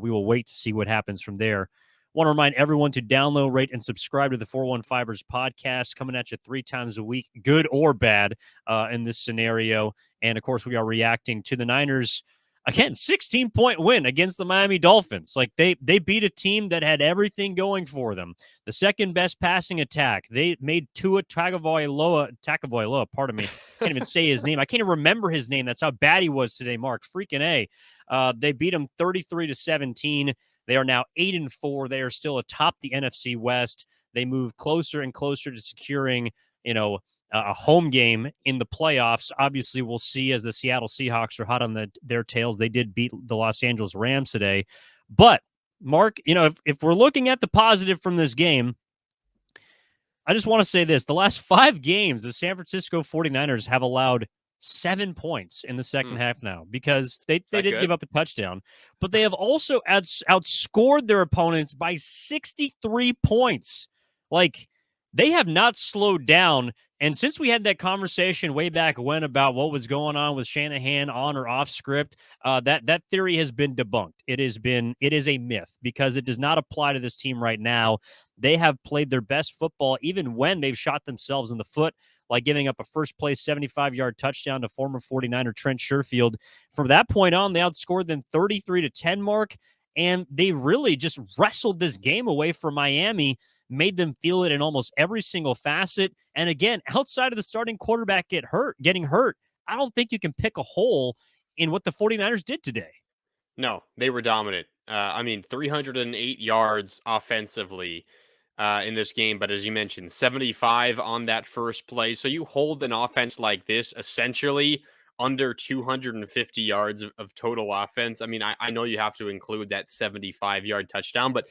We will wait to see what happens from there. Want to remind everyone to download, rate, and subscribe to the 415ers podcast, coming at you 3 times a week, good or bad, in this scenario. And, of course, we are reacting to the Niners. Again, 16-point win against the Miami Dolphins. Like, they beat a team that had everything going for them. The second-best passing attack. They made Tua Tagovailoa, pardon me. Can't even say his name. I can't even remember his name. That's how bad he was today, Mark. Freaking A. They beat him 33-17. They are now 8-4. They are still atop the NFC West. They move closer and closer to securing, a home game in the playoffs. Obviously, we'll see as the Seattle Seahawks are hot on their tails. They did beat the Los Angeles Rams today. But, Mark, if we're looking at the positive from this game, I just want to say this. The last 5 games, the San Francisco 49ers have allowed 7 points in the second half now because they did give up a touchdown, but they have also outscored their opponents by 63 points. Like, they have not slowed down. And since we had that conversation way back when about what was going on with Shanahan on or off script, that theory has been debunked. It is a myth because it does not apply to this team right now. They have played their best football even when they've shot themselves in the foot, like giving up a first-place 75-yard touchdown to former 49er Trent Sherfield. From that point on, they outscored them 33-10, Mark, and they really just wrestled this game away from Miami, made them feel it in almost every single facet. And again, outside of the starting quarterback getting hurt, I don't think you can pick a hole in what the 49ers did today. No, they were dominant. 308 yards offensively in this game, but as you mentioned, 75 on that first play. So you hold an offense like this essentially under 250 yards of total offense. I mean, I know you have to include that 75-yard touchdown, but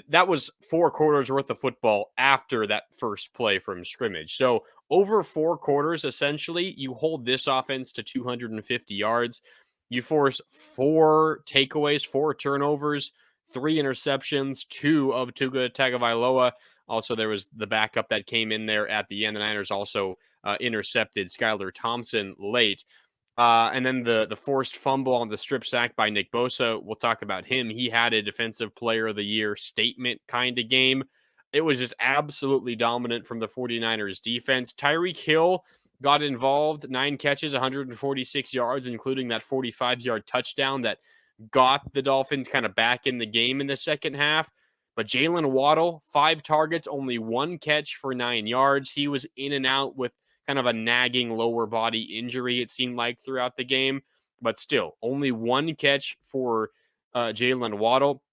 that was 4 quarters worth of football after that first play from scrimmage. So over 4 quarters, essentially, you hold this offense to 250 yards. You force 4 takeaways, 4 turnovers, 3 interceptions, 2 of Tua Tagovailoa. Also, there was the backup that came in there at the end. The Niners also intercepted Skylar Thompson late. And then the forced fumble on the strip sack by Nick Bosa, we'll talk about him. He had a Defensive Player of the Year statement kind of game. It was just absolutely dominant from the 49ers defense. Tyreek Hill got involved, 9 catches, 146 yards, including that 45-yard touchdown that got the Dolphins kind of back in the game in the second half. But Jalen Waddle, 5 targets, only 1 catch for 9 yards. He was in and out with kind of a nagging lower body injury, it seemed like, throughout the game. But still, only 1 catch for Jalen Waddle.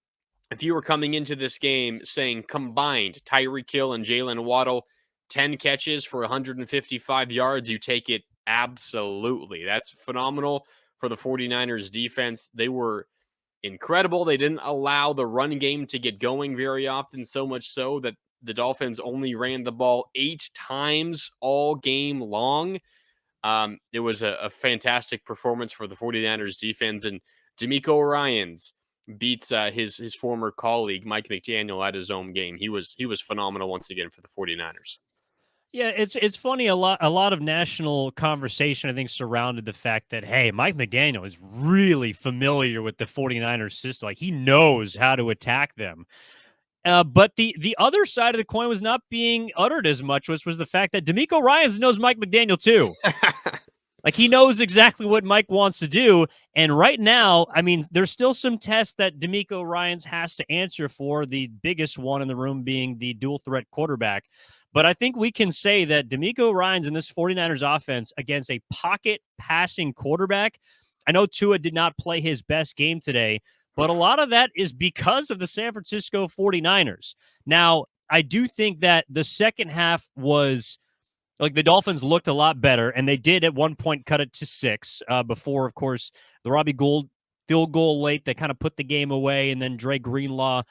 If you were coming into this game saying combined Tyreek Hill and Jalen Waddle, 10 catches for 155 yards, you take it absolutely. That's phenomenal for the 49ers defense. They were incredible. They didn't allow the run game to get going very often, so much so that the Dolphins only ran the ball 8 times all game long. It was a fantastic performance for the 49ers defense, and DeMeco Ryans beats his former colleague Mike McDaniel at his own game. He was phenomenal once again for the 49ers. Yeah, it's funny. A lot of national conversation, I think, surrounded the fact that, hey, Mike McDaniel is really familiar with the 49ers system. Like, he knows how to attack them. But the other side of the coin was not being uttered as much, which was the fact that DeMeco Ryans knows Mike McDaniel too. Like, he knows exactly what Mike wants to do. And right now, I mean, there's still some tests that DeMeco Ryans has to answer for, the biggest one in the room being the dual threat quarterback. But I think we can say that DeMeco Ryans in this 49ers offense against a pocket passing quarterback, I know Tua did not play his best game today, but a lot of that is because of the San Francisco 49ers. Now, I do think that the second half was, like, the Dolphins looked a lot better, and they did at one point cut it to 6 before, of course, the Robbie Gould field goal late that kind of put the game away, and then Dre Greenlaw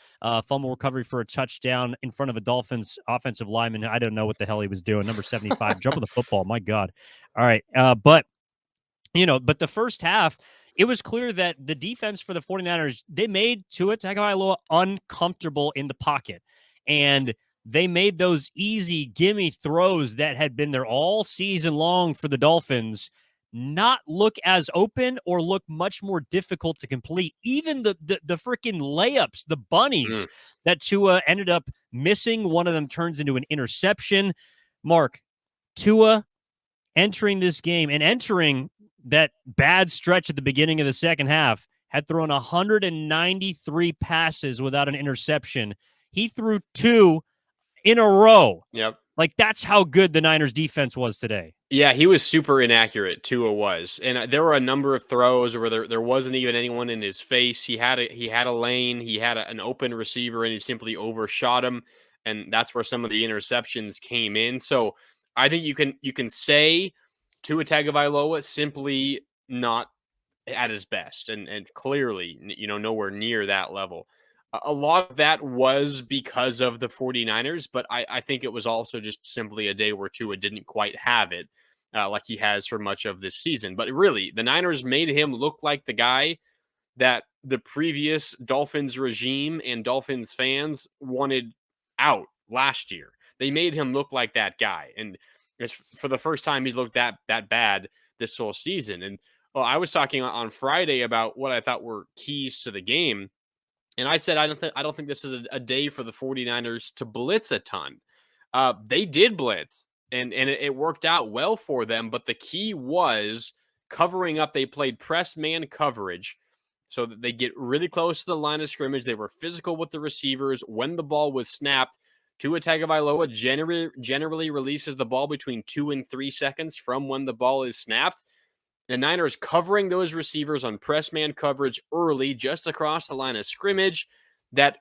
fumble recovery for a touchdown in front of a Dolphins offensive lineman. I don't know what the hell he was doing. Number 75, jumping the football. My God. All right. But the first half, it was clear that the defense for the 49ers, they made Tua Tagovailoa uncomfortable in the pocket. And they made those easy gimme throws that had been there all season long for the Dolphins not look as open or look much more difficult to complete. Even the freaking layups, the bunnies that Tua ended up missing, one of them turns into an interception. Marc, Tua entering this game and entering that bad stretch at the beginning of the second half had thrown 193 passes without an interception. He threw 2 in a row. Yep. Like, that's how good the Niners defense was today. Yeah, he was super inaccurate. Tua was, and there were a number of throws where there wasn't even anyone in his face. He had a lane, he had an open receiver, and he simply overshot him, and that's where some of the interceptions came in. So I think you can say Tua Tagovailoa simply not at his best, and clearly nowhere near that level. A lot of that was because of the 49ers, but I think it was also just simply a day where Tua didn't quite have it like he has for much of this season. But really, the Niners made him look like the guy that the previous Dolphins regime and Dolphins fans wanted out last year. They made him look like that guy. And it's for the first time he's looked that bad this whole season. And I was talking on Friday about what I thought were keys to the game. And I said, I don't think this is a day for the 49ers to blitz a ton. They did blitz, and it worked out well for them. But the key was covering up. They played press man coverage so that they get really close to the line of scrimmage. They were physical with the receivers. When the ball was snapped, Tua Tagovailoa generally releases the ball between 2 and 3 seconds from when the ball is snapped. The Niners covering those receivers on press man coverage early, just across the line of scrimmage, that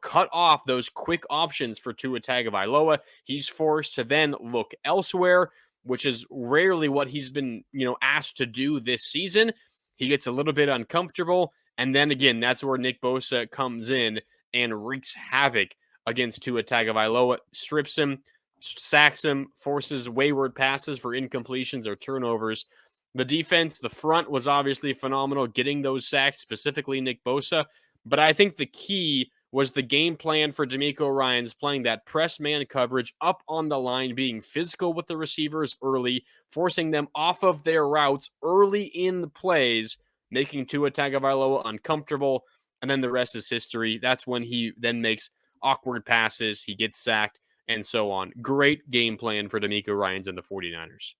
cut off those quick options for Tua Tagovailoa. He's forced to then look elsewhere, which is rarely what he's been asked to do this season. He gets a little bit uncomfortable, and then again, that's where Nick Bosa comes in and wreaks havoc against Tua Tagovailoa, strips him, sacks him, forces wayward passes for incompletions or turnovers. The defense, the front was obviously phenomenal, getting those sacks, specifically Nick Bosa. But I think the key was the game plan for DeMeco Ryans playing that press man coverage up on the line, being physical with the receivers early, forcing them off of their routes early in the plays, making Tua Tagovailoa uncomfortable. And then the rest is history. That's when he then makes awkward passes, he gets sacked, and so on. Great game plan for DeMeco Ryans and the 49ers.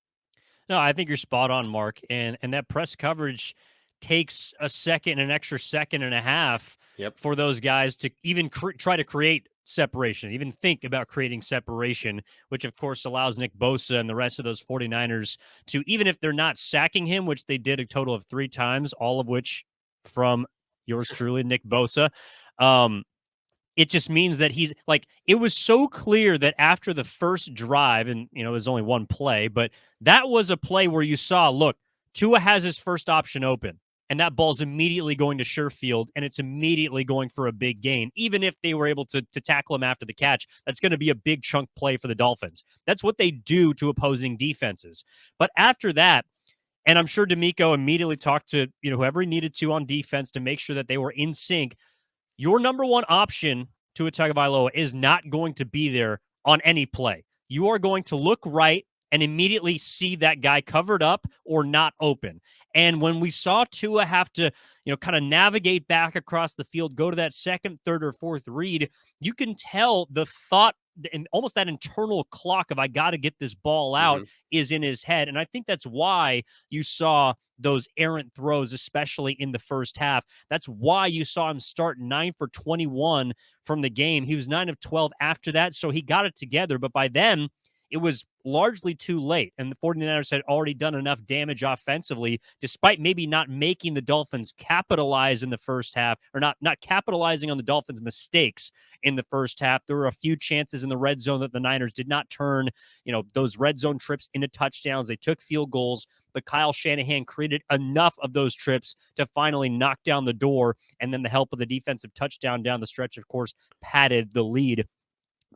No, I think you're spot on, Marc. And that press coverage takes an extra second and a half for those guys to even try to create separation, even think about creating separation, which of course allows Nick Bosa and the rest of those 49ers to, even if they're not sacking him, which they did a total of 3 times, all of which from yours truly, Nick Bosa, it just means that he's like, it was so clear that after the first drive, and it was only one play, but that was a play where you saw, look, Tua has his first option open, and that ball's immediately going to Sherfield, and it's immediately going for a big gain. Even if they were able to tackle him after the catch, that's going to be a big chunk play for the Dolphins. That's what they do to opposing defenses. But after that, and I'm sure DeMeco immediately talked to whoever he needed to on defense to make sure that they were in sync. Your number one option Tua Tagovailoa is not going to be there on any play. You are going to look right and immediately see that guy covered up or not open. And when we saw Tua have to, kind of navigate back across the field, go to that second, third, or fourth read, you can tell the thought and almost that internal clock of I got to get this ball out is in his head. And I think that's why you saw those errant throws, especially in the first half. That's why you saw him start 9 for 21 from the game. He was 9 of 12 after that, so he got it together. But by then, it was largely too late, and the 49ers had already done enough damage offensively, despite maybe not making the Dolphins capitalize in the first half, or not capitalizing on the Dolphins' mistakes in the first half. There were a few chances in the red zone that the Niners did not turn, those red zone trips into touchdowns. They took field goals, but Kyle Shanahan created enough of those trips to finally knock down the door, and then the help of the defensive touchdown down the stretch, of course, padded the lead.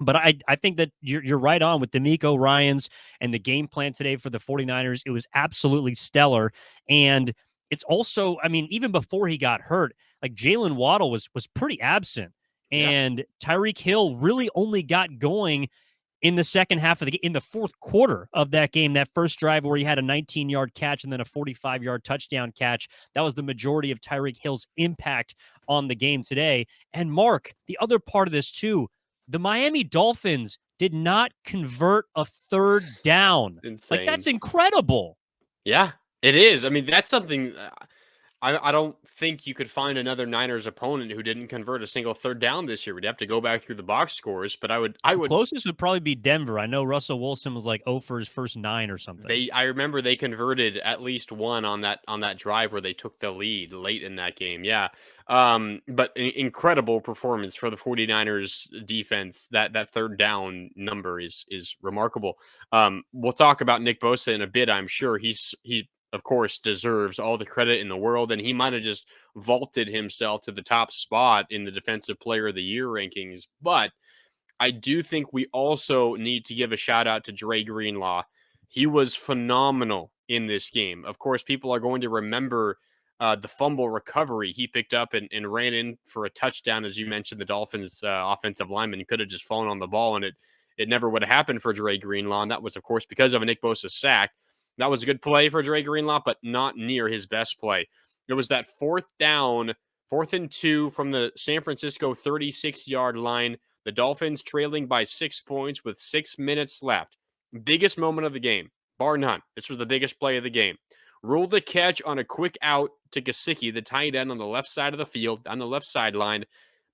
But I think that you're right on with DeMeco Ryans and the game plan today for the 49ers. It was absolutely stellar. And it's also, even before he got hurt, like Jalen Waddle was pretty absent. And Tyreek Hill really only got going in the second half of in the fourth quarter of that game, that first drive where he had a 19-yard catch and then a 45-yard touchdown catch. That was the majority of Tyreek Hill's impact on the game today. And Mark, the other part of this too, the Miami Dolphins did not convert a third down. Insane. Like, that's incredible. Yeah, it is. I mean, that's something I don't think you could find another Niners opponent who didn't convert a single third down this year. We'd have to go back through the box scores, but I would closest would probably be Denver. I know Russell Wilson was like 0 for his first 9 or something. I remember they converted at least one on that drive where they took the lead late in that game. Yeah. But incredible performance for the 49ers defense. That third down number is remarkable. We'll talk about Nick Bosa in a bit. I'm sure he of course deserves all the credit in the world, and he might have just vaulted himself to the top spot in the Defensive Player of the Year rankings. But I do think we also need to give a shout out to Dre Greenlaw. He was phenomenal in this game. Of course, people are going to remember the fumble recovery he picked up and ran in for a touchdown. As you mentioned, the Dolphins offensive lineman could have just fallen on the ball, and it never would have happened for Dre Greenlaw. And that was, of course, because of a Nick Bosa sack. That was a good play for Dre Greenlaw, but not near his best play. It was that 4th and 2 from the San Francisco 36-yard line. The Dolphins trailing by 6 points with 6 minutes left. Biggest moment of the game, bar none. This was the biggest play of the game. Ruled a catch on a quick out to Gesicki, the tight end on the left side of the field, on the left sideline.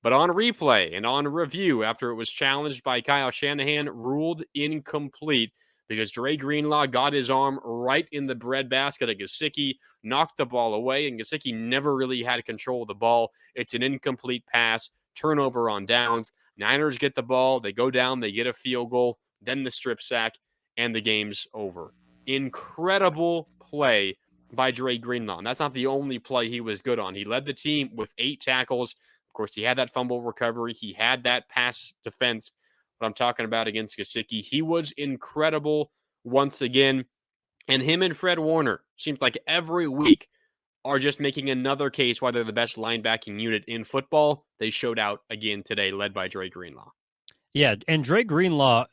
But on replay and on review, after it was challenged by Kyle Shanahan, ruled incomplete because Dre Greenlaw got his arm right in the breadbasket of Gesicki, knocked the ball away, and Gesicki never really had control of the ball. It's an incomplete pass, turnover on downs. Niners get the ball, they go down, they get a field goal, then the strip sack, and the game's over. Incredible play by Dre Greenlaw. And that's not the only play he was good on. He led the team with 8 tackles. Of course, he had that fumble recovery. He had that pass defense. But I'm talking about against Gesicki. He was incredible once again. And him and Fred Warner, seems like every week, are just making another case why they're the best linebacking unit in football. They showed out again today, led by Dre Greenlaw. Yeah, and Dre Greenlaw,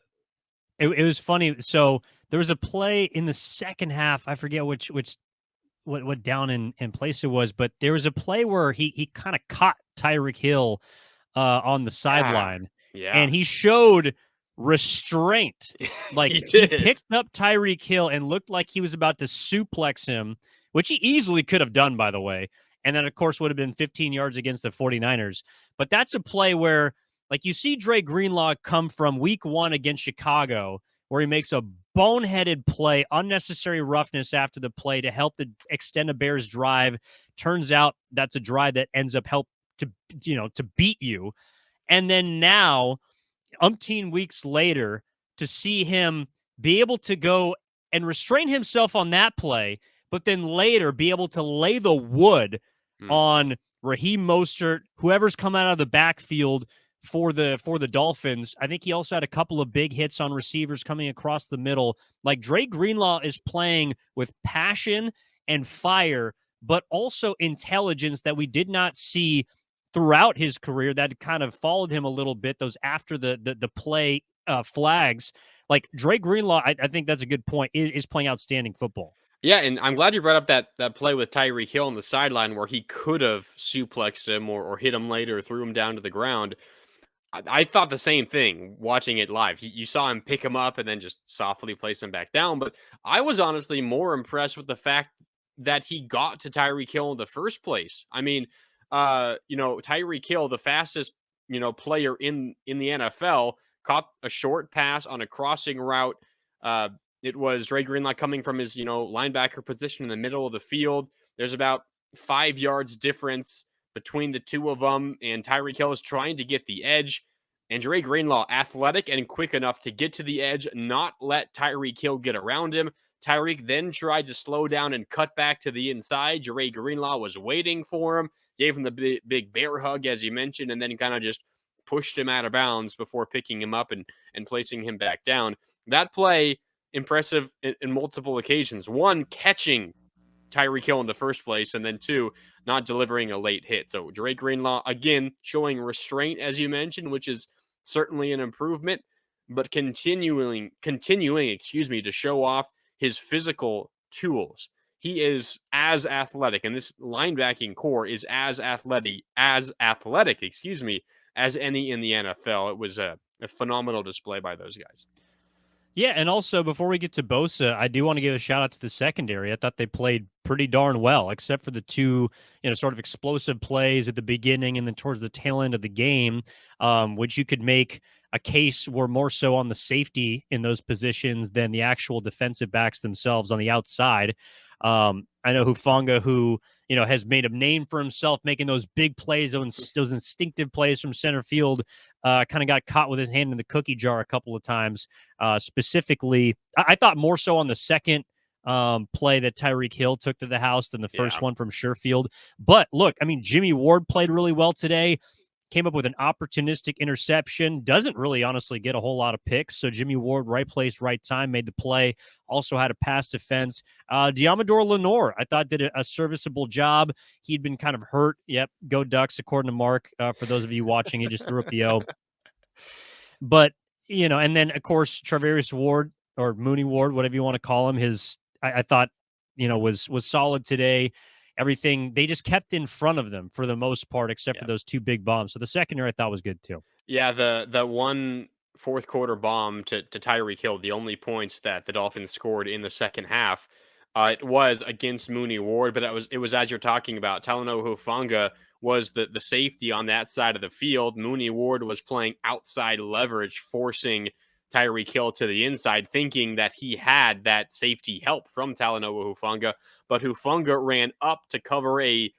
it was funny. So there was a play in the second half. I forget what down in place it was, but there was a play where he kind of caught Tyreek Hill on the sideline. Yeah. And he showed restraint. Like, he picked up Tyreek Hill and looked like he was about to suplex him, which he easily could have done, by the way. And then, of course, would have been 15 yards against the 49ers. But that's a play where, like, you see Dre Greenlaw come from week 1 against Chicago, where he makes a boneheaded play, unnecessary roughness after the play to help extend a Bears drive. Turns out that's a drive that ends up to beat you. And then now, umpteen weeks later, to see him be able to go and restrain himself on that play, but then later be able to lay the wood on Raheem Mostert, whoever's come out of the backfield for the Dolphins. I think he also had a couple of big hits on receivers coming across the middle. Like, Dre Greenlaw is playing with passion and fire, but also intelligence that we did not see throughout his career, that kind of followed him a little bit, those after the play flags. Like, Dre Greenlaw, I think that's a good point, is playing outstanding football. Yeah, and I'm glad you brought up that play with Tyreek Hill on the sideline where he could have suplexed him or hit him later, or threw him down to the ground. I thought the same thing watching it live. You saw him pick him up and then just softly place him back down. But I was honestly more impressed with the fact that he got to Tyreek Hill in the first place. I mean, Tyreek Hill, the fastest, player in the NFL, caught a short pass on a crossing route. It was Dre Greenlaw coming from his, linebacker position in the middle of the field. There's about 5 yards difference between the two of them, and Tyreek Hill is trying to get the edge. And Dre Greenlaw, athletic and quick enough to get to the edge, not let Tyreek Hill get around him. Tyreek then tried to slow down and cut back to the inside. Dre Greenlaw was waiting for him, gave him the big bear hug, as you mentioned, and then kind of just pushed him out of bounds before picking him up and placing him back down. That play, impressive in multiple occasions. One, catching Tyreek Hill in the first place, and then 2, not delivering a late hit. So Dre Greenlaw, again, showing restraint, as you mentioned, which is certainly an improvement. but continuing, to show off his physical tools. He is as athletic, and this linebacking core is as athletic, as any in the NFL. It was a phenomenal display by those guys. Yeah, and also before we get to Bosa, I do want to give a shout out to the secondary. I thought they played pretty darn well, except for the two, sort of explosive plays at the beginning and then towards the tail end of the game, which you could make a case were more so on the safety in those positions than the actual defensive backs themselves on the outside. I know Hufanga, who has made a name for himself making those big plays, those instinctive plays from center field, kind of got caught with his hand in the cookie jar a couple of times. Specifically, I thought more so on the second play that Tyreek Hill took to the house than the first one from Sherfield. But look, I mean, Jimmy Ward played really well today. Came up with an opportunistic interception. Doesn't really honestly get a whole lot of picks. So Jimmy Ward, right place, right time, made the play. Also had a pass defense. Diamador Lenore, I thought, did a serviceable job. He'd been kind of hurt. Yep, go Ducks, according to Marc. For those of you watching, he just threw up the O. But, and then, of course, Travarius Ward or Mooney Ward, whatever you want to call him, I thought, was solid today. Everything, they just kept in front of them for the most part, except for those two big bombs. So the secondary I thought was good too. Yeah, the one fourth quarter bomb to Tyreek Hill, the only points that the Dolphins scored in the second half, it was against Mooney Ward, but it was as you're talking about. Talanoa Hufanga was the safety on that side of the field. Mooney Ward was playing outside leverage, forcing Tyreek Hill to the inside, thinking that he had that safety help from Talanoa Hufanga, but Hufanga ran up to cover a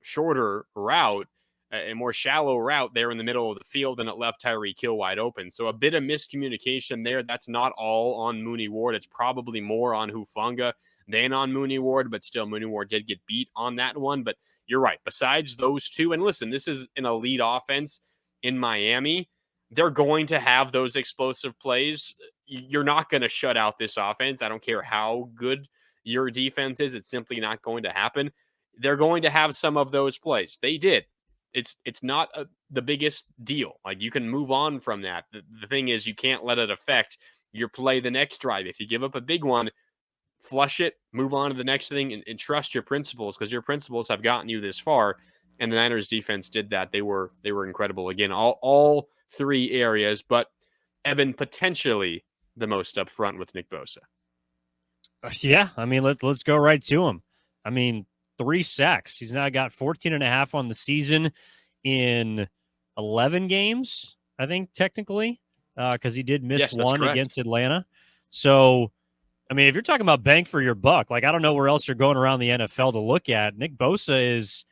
shorter route, a more shallow route there in the middle of the field, and it left Tyreek Hill wide open. So a bit of miscommunication there. That's not all on Mooney Ward. It's probably more on Hufanga than on Mooney Ward, but still Mooney Ward did get beat on that one. But you're right. Besides those two, and listen, this is an elite offense in Miami. They're going to have those explosive plays. You're not going to shut out this offense. I don't care how good your defense is. It's simply not going to happen. They're going to have some of those plays. They did. It's not the biggest deal. Like, you can move on from that. The thing is, you can't let it affect your play the next drive. If you give up a big one, flush it, move on to the next thing, and trust your principles, because your principles have gotten you this far. And the Niners defense did that. They were incredible. Again, all three areas, but Evan, potentially the most up front with Nick Bosa. Yeah, I mean, let's go right to him. I mean, 3 sacks. He's now got 14.5 on the season in 11 games, I think, technically, because he did miss one against Atlanta. So, I mean, if you're talking about bang for your buck, like, I don't know where else you're going around the NFL to look at. Nick Bosa is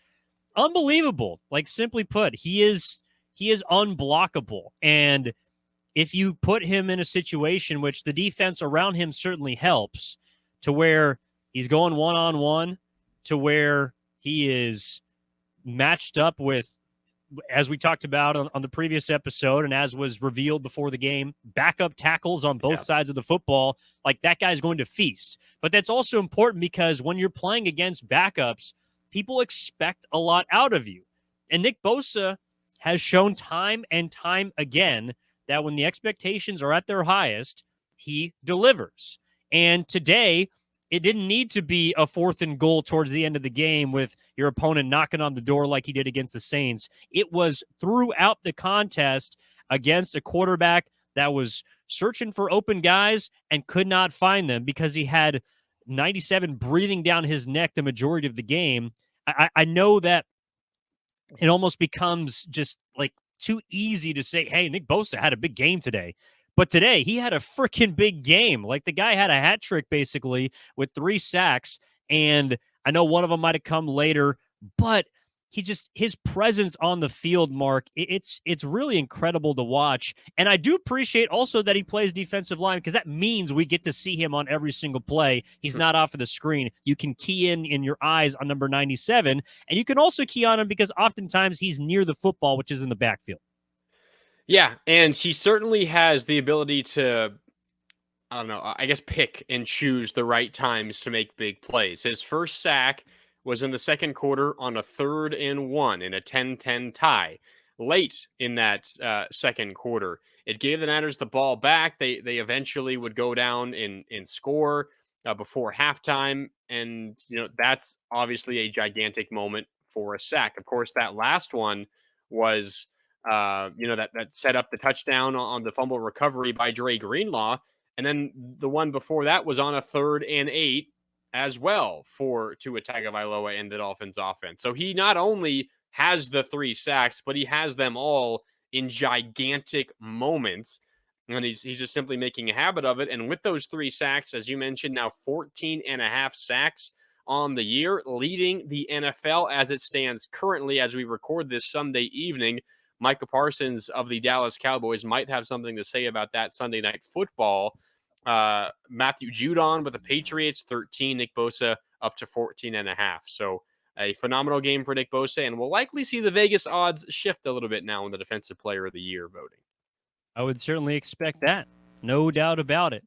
unbelievable. Like, simply put, he is unblockable. And if you put him in a situation, which the defense around him certainly helps, to where he's going one-on-one, to where he is matched up with, as we talked about on the previous episode and as was revealed before the game, backup tackles on both sides of the football, like, that guy's going to feast. But that's also important because when you're playing against backups, people expect a lot out of you. And Nick Bosa has shown time and time again that when the expectations are at their highest, he delivers. And today, it didn't need to be a 4th and goal towards the end of the game with your opponent knocking on the door like he did against the Saints. It was throughout the contest against a quarterback that was searching for open guys and could not find them because he had 97 breathing down his neck the majority of the game. I know that it almost becomes just like too easy to say, hey, Nick Bosa had a big game today. But today, he had a freaking big game. Like, the guy had a hat trick, basically, with 3 sacks. And I know one of them might have come later, but his presence on the field, Marc, it's really incredible to watch. And I do appreciate also that he plays defensive line, because that means we get to see him on every single play. He's not off of the screen. You can key in your eyes on number 97, and you can also key on him because oftentimes he's near the football, which is in the backfield. Yeah, and he certainly has the ability to, I don't know, I guess pick and choose the right times to make big plays. His first sack was in the second quarter on a 3rd and 1 in a 10-10 tie. late in that second quarter. It gave the Niners the ball back. They eventually would go down in score before halftime, and that's obviously a gigantic moment for a sack. Of course, that last one was that set up the touchdown on the fumble recovery by Dre Greenlaw, and then the one before that was on a 3rd and 8 as well for Tua Tagovailoa and the Dolphins offense. So he not only has the 3 sacks, but he has them all in gigantic moments. And he's just simply making a habit of it. And with those 3 sacks, as you mentioned, now 14 and a half sacks on the year, leading the NFL as it stands currently as we record this Sunday evening. Micah Parsons of the Dallas Cowboys might have something to say about that Sunday Night Football. Matthew Judon with the Patriots, 13. Nick Bosa up to 14 and a half. So a phenomenal game for Nick Bosa, and we'll likely see the Vegas odds shift a little bit now in the Defensive Player of the Year voting. I would certainly expect that. No doubt about it.